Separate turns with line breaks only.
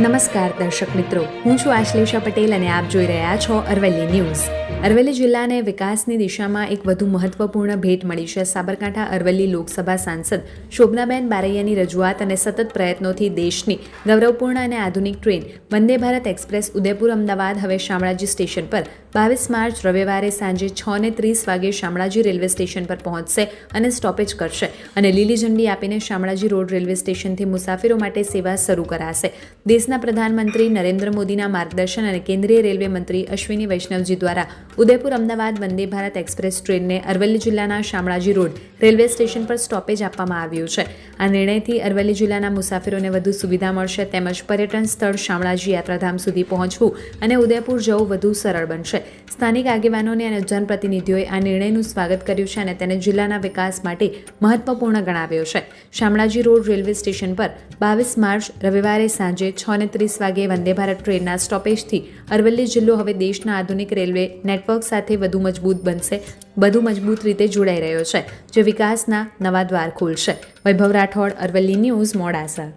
નમસ્કાર દર્શક મિત્રો, હું છું આશ્લેષા પટેલ અને આપ જોઈ રહ્યા છો અરવલ્લી ન્યૂઝ. અરવલ્લી જિલ્લાને વિકાસની દિશામાં એક વધુ મહત્વપૂર્ણ ભેટ મળી છે. સાબરકાંઠા અરવલ્લી લોકસભા સાંસદ શોભનાબેન બારૈયાની રજૂઆત અને સતત પ્રયત્નોથી દેશની ગૌરવપૂર્ણ અને આધુનિક ટ્રેન વંદે ભારત એક્સપ્રેસ ઉદયપુર અમદાવાદ હવે શામળાજી સ્ટેશન પર 22 માર્ચ રવિવારે સાંજે 6:30 વાગે શામળાજી રેલવે સ્ટેશન પર પહોંચશે અને સ્ટોપેજ કરશે અને લીલી ઝંડી આપીને શામળાજી રોડ રેલવે સ્ટેશનથી મુસાફરો માટે સેવા શરૂ કરાશે. દેશના પ્રધાનમંત્રી નરેન્દ્ર મોદીના માર્ગદર્શન અને કેન્દ્રીય રેલવે મંત્રી અશ્વિની વૈષ્ણવજી દ્વારા ઉદયપુર અમદાવાદ વંદે ભારત એક્સપ્રેસ ટ્રેનને અરવલ્લી જિલ્લાના શામળાજી રોડ રેલવે સ્ટેશન પર સ્ટોપેજ આપવામાં આવ્યું છે. આ નિર્ણયથી અરવલ્લી જિલ્લાના મુસાફરોને વધુ સુવિધા મળશે તેમજ પર્યટન સ્થળ શામળાજી યાત્રાધામ સુધી પહોંચવું અને ઉદયપુર જવું વધુ સરળ બનશે. સ્થાનિક આગેવાનોને અને જનપ્રતિનિધિઓએ આ નિર્ણયનું સ્વાગત કર્યું છે અને તેને જિલ્લાના વિકાસ માટે મહત્વપૂર્ણ ગણાવ્યો છે. શામળાજી રોડ રેલવે સ્ટેશન પર 22 માર્ચ રવિવારે સાંજે 6:30 વાગે વંદે ભારત ટ્રેનના સ્ટોપેજથી અરવલ્લી જિલ્લો હવે દેશના આધુનિક રેલવે નેટવર્ક સાથે વધુ મજબૂત રીતે જોડાઈ રહ્યો છે, જે વિકાસના નવા દ્વાર ખોલશે. વૈભવ રાઠોડ, અરવલ્લી ન્યૂઝ, મોડાસા.